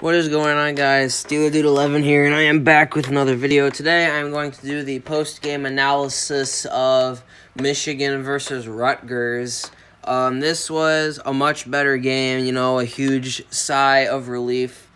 What is going on, guys? SteelerDude11 here, and I am back with another video. Today, I'm going to do the post-game analysis of Michigan versus Rutgers. This was a much better game, a huge sigh of relief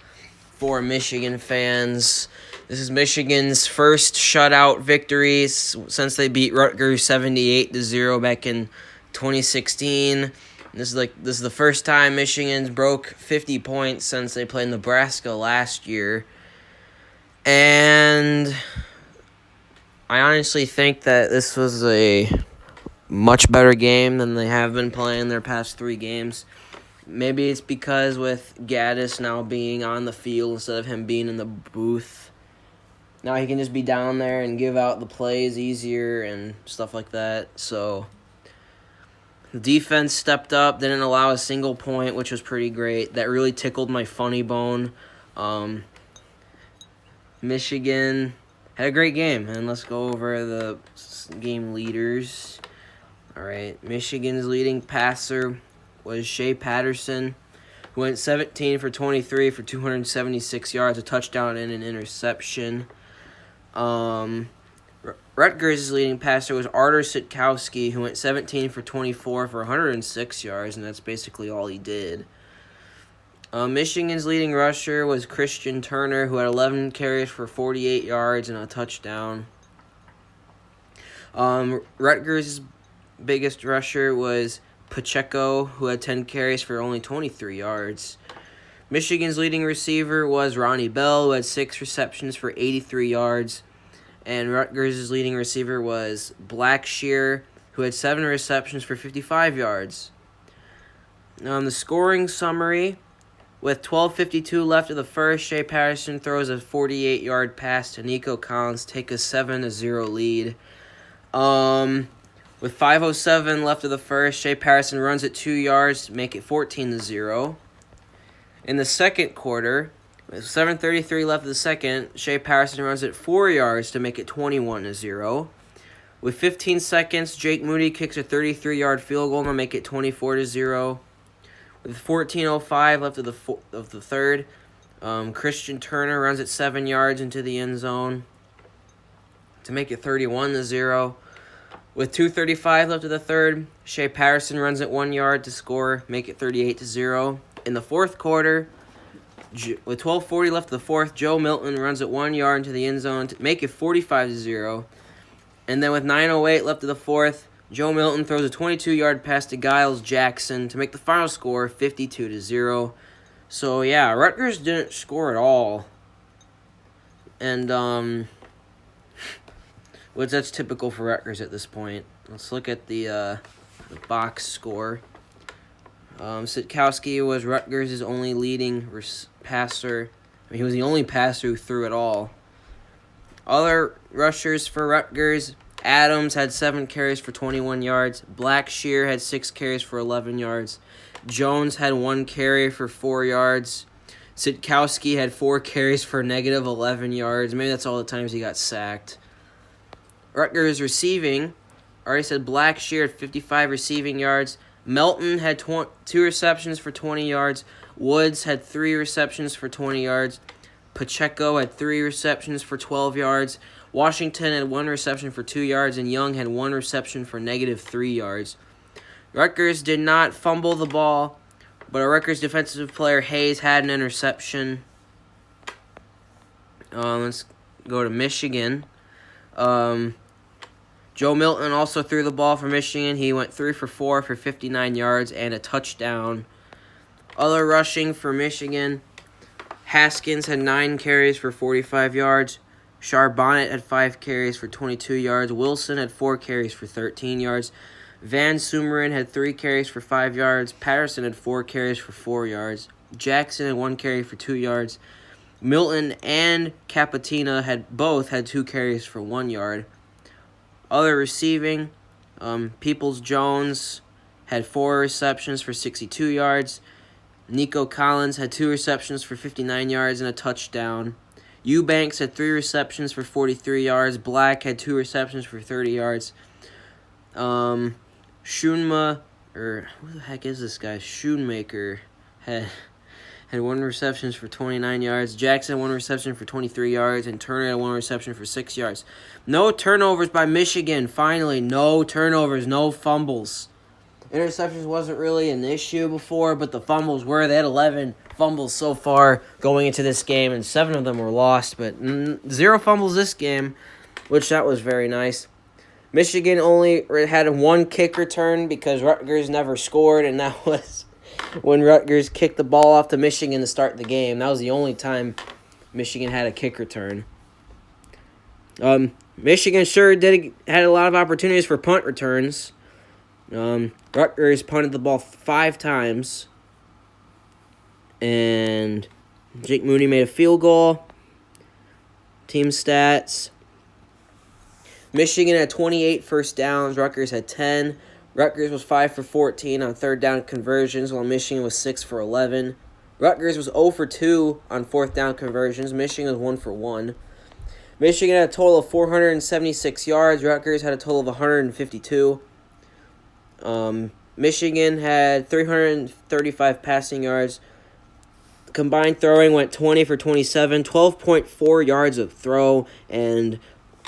for Michigan fans. This is Michigan's first shutout victory since they beat Rutgers 78-0 back in 2016. This is the first time Michigan's broke 50 points since they played Nebraska last year. And I honestly think that this was a much better game than they have been playing their past 3 games. Maybe it's because with Gaddis now being on the field instead of him being in the booth. Now he can just be down there and give out the plays easier and stuff like that. So the defense stepped up, didn't allow a single point, which was pretty great. That really tickled my funny bone. Michigan had a great game, and let's go over the game leaders. All right, Michigan's leading passer was Shea Patterson, who went 17 for 23 for 276 yards, a touchdown and an interception. Rutgers' leading passer was Artur Sitkowski, who went 17 for 24 for 106 yards, and that's basically all he did. Michigan's leading rusher was Christian Turner, who had 11 carries for 48 yards and a touchdown. Rutgers' biggest rusher was Pacheco, who had 10 carries for only 23 yards. Michigan's leading receiver was Ronnie Bell, who had 6 receptions for 83 yards. And Rutgers' leading receiver was Blackshear, who had 7 receptions for 55 yards. The scoring summary, with 12:52 left of the first, Shea Patterson throws a 48-yard pass to Nico Collins, take a 7-0 lead. With 5:07 left of the first, Shea Patterson runs it 2 yards to make it 14-0. In the second quarter, with 7:33 left of the second, Shea Patterson runs it 4 yards to make it 21-0. With 15 seconds, Jake Moody kicks a 33-yard field goal to make it 24-0. With 14:05 left of the third, Christian Turner runs it 7 yards into the end zone to make it 31-0. With 2:35 left of the third, Shea Patterson runs it 1 yard to score, make it 38-0. In the fourth quarter, with 12:40 left of the fourth, Joe Milton runs it 1 yard into the end zone to make it 45-0. And then with 9:08 left of the fourth, Joe Milton throws a 22-yard pass to Giles Jackson to make the final score 52-0. So yeah, Rutgers didn't score at all. And which that's typical for Rutgers at this point. Let's look at the box score. Sitkowski was Rutgers' only leading passer. He was the only passer who threw at all. Other rushers for Rutgers, Adams had 7 carries for 21 yards. Blackshear had 6 carries for 11 yards. Jones had 1 carry for 4 yards. Sitkowski had 4 carries for negative 11 yards. Maybe that's all the times he got sacked. Rutgers receiving, I already said Blackshear had 55 receiving yards. Melton had 2 receptions for 20 yards. Woods had 3 receptions for 20 yards. Pacheco had 3 receptions for 12 yards. Washington had 1 reception for 2 yards. And Young had 1 reception for negative 3 yards. Rutgers did not fumble the ball, but a Rutgers defensive player, Hayes, had an interception. Let's go to Michigan. Joe Milton also threw the ball for Michigan. He went 3 for 4 for 59 yards and a touchdown. Other rushing for Michigan, Haskins had 9 carries for 45 yards. Charbonnet had 5 carries for 22 yards. Wilson had 4 carries for 13 yards. Van Sumeren had 3 carries for 5 yards. Patterson had 4 carries for 4 yards. Jackson had 1 carry for 2 yards. Milton and Capatina had 2 carries for 1 yard. Other receiving, Peoples-Jones had 4 receptions for 62 yards. Nico Collins had 2 receptions for 59 yards and a touchdown. Eubanks had 3 receptions for 43 yards. Black had 2 receptions for 30 yards. Schoonma, or who the heck is this guy? Schoonmaker had had 1 reception for 29 yards. Jackson, 1 reception for 23 yards. And Turner had 1 reception for 6 yards. No turnovers by Michigan. Finally, no turnovers, no fumbles. Interceptions wasn't really an issue before, but the fumbles were. They had 11 fumbles so far going into this game, and 7 of them were lost. But 0 fumbles this game, which that was very nice. Michigan only had 1 kick return because Rutgers never scored, and that was when Rutgers kicked the ball off to Michigan to start the game. That was the only time Michigan had a kick return. Michigan sure had a lot of opportunities for punt returns. Rutgers punted the ball 5 times, and Jake Moody made a field goal. Team stats. Michigan had 28 first downs. Rutgers had 10. Rutgers was 5 for 14 on third down conversions, while Michigan was 6 for 11. Rutgers was 0 for 2 on fourth down conversions. Michigan was 1 for 1. Michigan had a total of 476 yards. Rutgers had a total of 152. Michigan had 335 passing yards. Combined throwing went 20 for 27, 12.4 yards of throw, and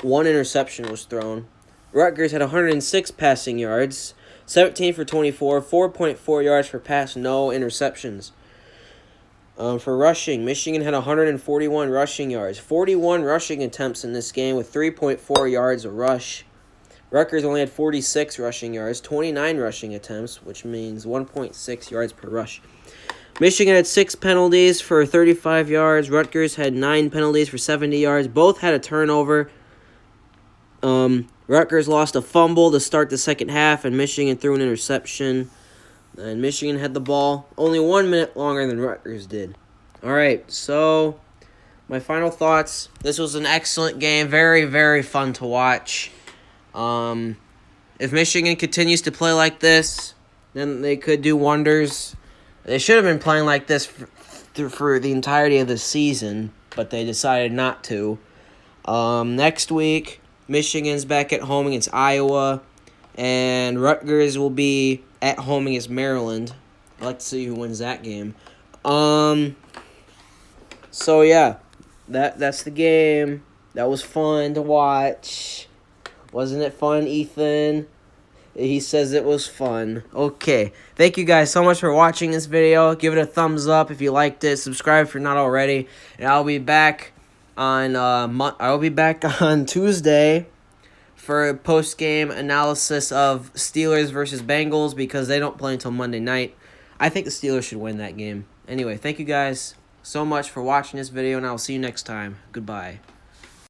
1 interception was thrown. Rutgers had 106 passing yards, 17 for 24, 4.4 yards per pass, no interceptions. For rushing, Michigan had 141 rushing yards, 41 rushing attempts in this game with 3.4 yards a rush. Rutgers only had 46 rushing yards, 29 rushing attempts, which means 1.6 yards per rush. Michigan had 6 penalties for 35 yards. Rutgers had 9 penalties for 70 yards. Both had a turnover. Rutgers lost a fumble to start the second half, and Michigan threw an interception. And Michigan had the ball only 1 minute longer than Rutgers did. All right, so my final thoughts. This was an excellent game. Very, very fun to watch. If Michigan continues to play like this, then they could do wonders. They should have been playing like this for the entirety of the season, but they decided not to. Next week, Michigan's back at home against Iowa, and Rutgers will be at home against Maryland. I'd like to see who wins that game. So yeah, that's the game. That was fun to watch. Wasn't it fun, Ethan? He says it was fun. Okay. Thank you guys so much for watching this video. Give it a thumbs up if you liked it. Subscribe if you're not already. And I'll be back on Tuesday for a post-game analysis of Steelers versus Bengals because they don't play until Monday night. I think the Steelers should win that game. Anyway, thank you guys so much for watching this video, and I will see you next time. Goodbye.